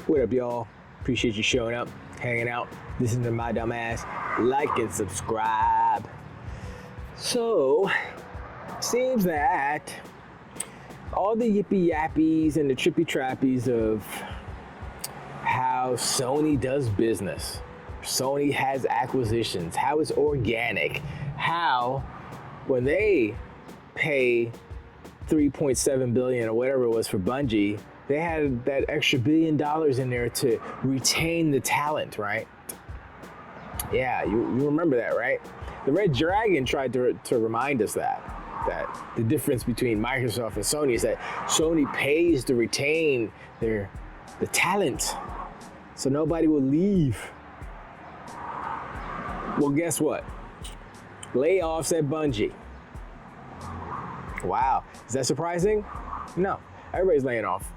What up, y'all? Appreciate you showing up, hanging out, listening to my dumb ass. Like and subscribe. So, seems that all the yippee yappies and the trippy trappies of how Sony does business, Sony has acquisitions, how it's organic, how when they pay $3.7 billion or whatever it was for Bungie, they had that extra $1 billion in there to retain the talent, right? Yeah, you remember that, right? The Red Dragon tried to remind us that the difference between Microsoft and Sony is that Sony pays to retain the talent so nobody will leave. Well, guess what? Layoffs at Bungie. Wow, is that surprising? No, everybody's laying off.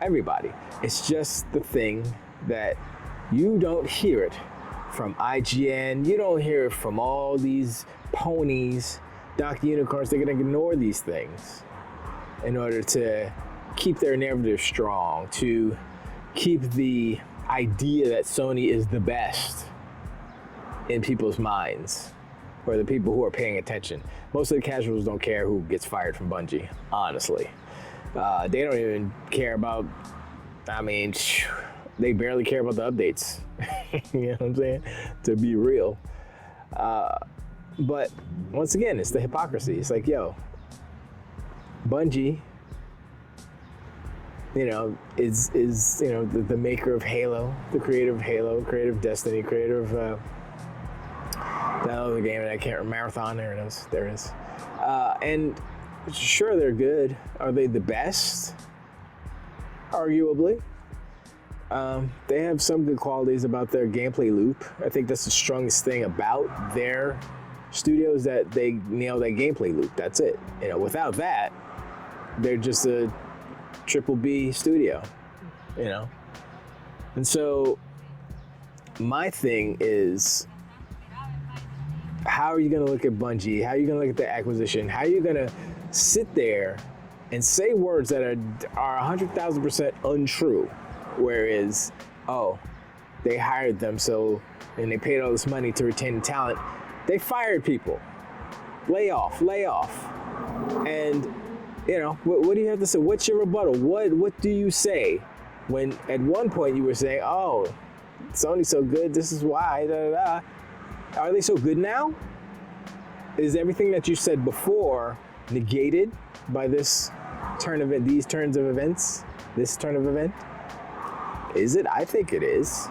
Everybody. It's just the thing that you don't hear it from IGN. You don't hear it from all these ponies, Dr. Unicorns. They're gonna ignore these things in order to keep their narrative strong, to keep the idea that Sony is the best in people's minds, or the people who are paying attention. Most of the casuals don't care who gets fired from Bungie, honestly. They don't even care about, they barely care about the updates. You know what I'm saying? To be real. But once again, it's the hypocrisy. It's like, yo, Bungie, is the maker of Halo, the creator of Halo, creator of Destiny, creator of that other game that I can't remember, Marathon. There it is. And sure, they're good. Are they the best? Arguably. They have some good qualities about their gameplay loop. I think that's the strongest thing about their studio is that they nail that gameplay loop. That's it. Without that, they're just a triple B studio. And so my thing is, how are you going to look at Bungie? How are you going to look at the acquisition? How are you going to sit there and say words that are 100,000% untrue? Whereas, they hired them and they paid all this money to retain the talent. They fired people. Lay off. And, what do you have to say? What's your rebuttal? What do you say when at one point you were saying, Sony's so good, this is why, da-da-da. Are they so good now? Is everything that you said before negated by this these turns of events? This turn of event? Is it? I think it is.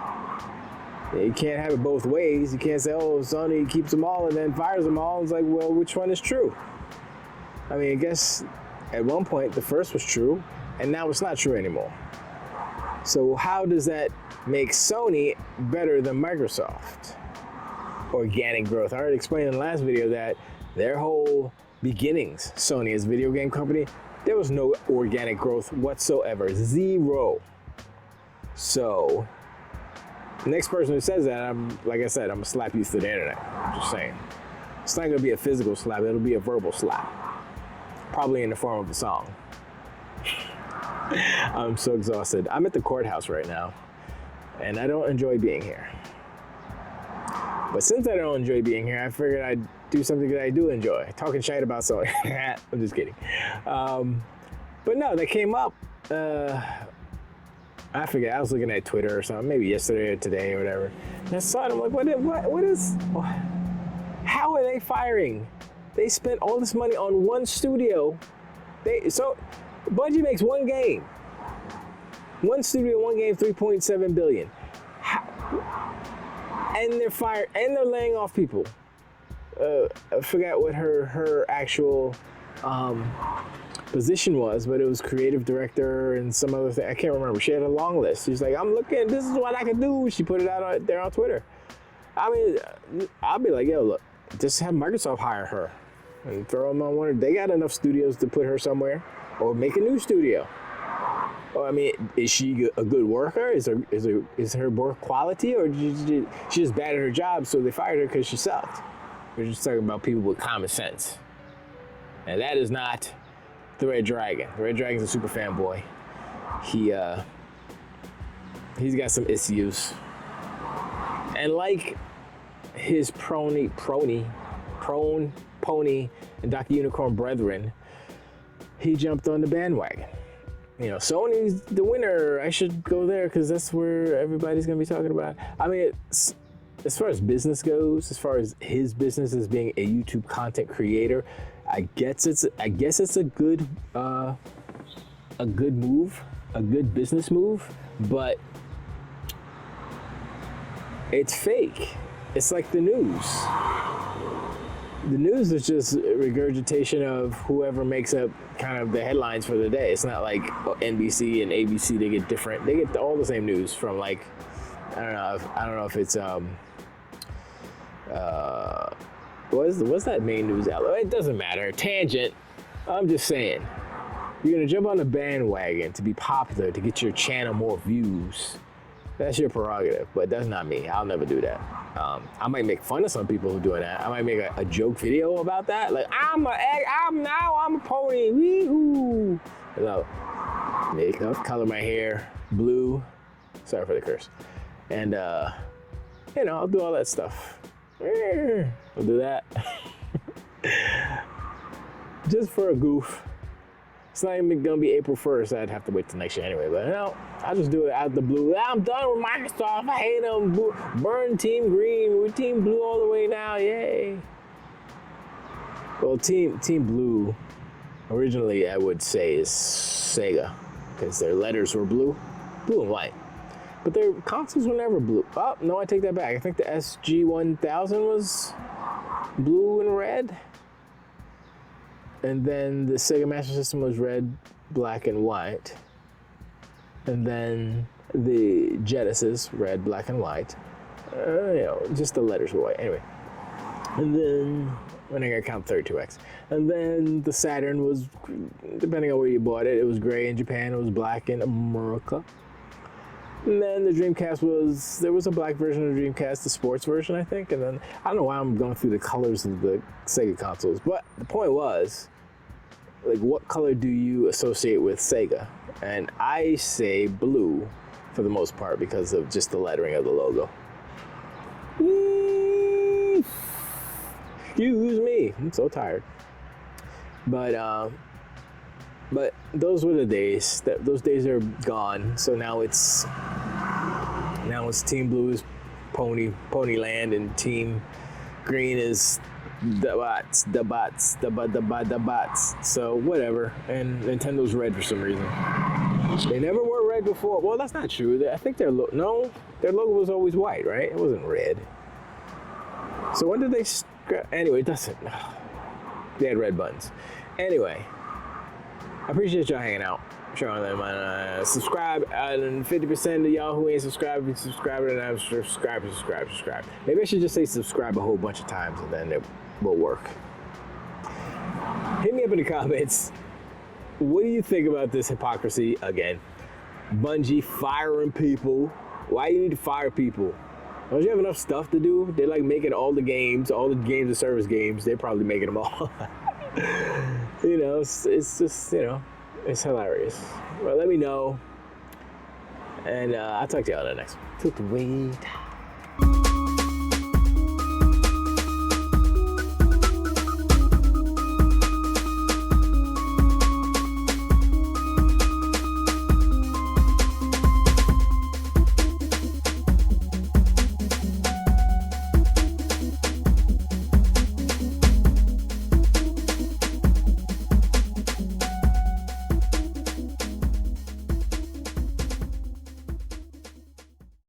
You can't have it both ways. You can't say, Sony keeps them all and then fires them all. It's like, well, which one is true? I guess at one point the first was true, and now it's not true anymore. So how does that make Sony better than Microsoft? Organic growth. I already explained in the last video that their whole beginnings, Sony as a video game company, there was no organic growth whatsoever. Zero. So, the next person who says that, like I said, I'm gonna slap you through the internet. I'm just saying. It's not gonna be a physical slap, it'll be a verbal slap. Probably in the form of a song. I'm so exhausted. I'm at the courthouse right now, and I don't enjoy being here. But since I don't enjoy being here, I figured I'd do something that I do enjoy. Talking shit about Sony. I'm just kidding. But no, they came up. I forget. I was looking at Twitter or something, maybe yesterday or today or whatever. And I saw it. I'm like, how are they firing? They spent all this money on one studio. So Bungie makes one game. One studio, one game, $3.7 billion. And they're fired, and they're laying off people. I forgot what her actual position was, but it was creative director and some other thing. I can't remember. She had a long list. She's like, I'm looking, this is what I can do. She put it out there on Twitter. I'll be like, yo, look, just have Microsoft hire her and throw them on one. They got enough studios to put her somewhere, or make a new studio. Or, is she a good worker? Is her work quality, or she's just bad at her job, so they fired her because she sucked? We're just talking about people with common sense. And that is not the Red Dragon. The Red Dragon's a super fanboy. He's got some issues. And like his Pony, and Dr. Unicorn brethren, he jumped on the bandwagon. You know, Sony's the winner. I should go there because that's where everybody's going to be talking about. I mean, as far as business goes, as far as his business as being a YouTube content creator, I guess it's a good move, a good business move, but it's fake. It's like the news. The news is just regurgitation of whoever makes up kind of the headlines for the day. It's not like NBC and ABC, they get all the same news from, like, I don't know if it's what's that main news outlet? It doesn't matter. Tangent. I'm just saying, you're gonna jump on the bandwagon to be popular, to get your channel more views. That's your prerogative, but that's not me. I'll never do that. I might make fun of some people who are doing that. I might make a joke video about that. Like, I'm a pony. Wee-hoo. Makeup, color my hair blue. Sorry for the curse. And, I'll do all that stuff. I'll do that. Just for a goof. It's not even gonna be April 1st. I'd have to wait till next year anyway. But no, I'll just do it out of the blue. I'm done with Microsoft. I hate them. Burn Team Green. We're Team Blue all the way now. Yay. Well, Team Blue, originally I would say is Sega, because their letters were blue and white. But their consoles were never blue. Oh, no, I take that back. I think the SG-1000 was blue and red. And then the Sega Master System was red, black, and white. And then the Genesis, red, black, and white. Just the letters were white. Anyway. And then, when I gotta count 32X. And then the Saturn was, depending on where you bought it, it was gray in Japan, it was black in America. And then the Dreamcast there was a black version of the Dreamcast, the sports version, I think. And then, I don't know why I'm going through the colors of the Sega consoles, but the point was, like, what color do you associate with Sega? And I say blue for the most part because of just the lettering of the logo. Excuse me, I'm so tired. But those were the days. Those days are gone. So now it's Team Blue's Ponyland, and Team Green is the bots. So whatever. And Nintendo's red for some reason. They never were red before. Well, that's not true. I think their logo was always white, right? It wasn't red. So when did they anyway, it doesn't. They had red buttons. Anyway, I appreciate y'all hanging out. Showing them subscribe, and 50% of y'all who ain't subscribed, and I'm subscribe. Maybe I should just say subscribe a whole bunch of times, and then it will work. Hit me up in the comments. What do you think about this hypocrisy again? Bungie firing people. Why do you need to fire people? Don't you have enough stuff to do? They're like making all the games and service games. They're probably making them all. It's just, it's hilarious. Well, let me know. And I'll talk to y'all in the next one.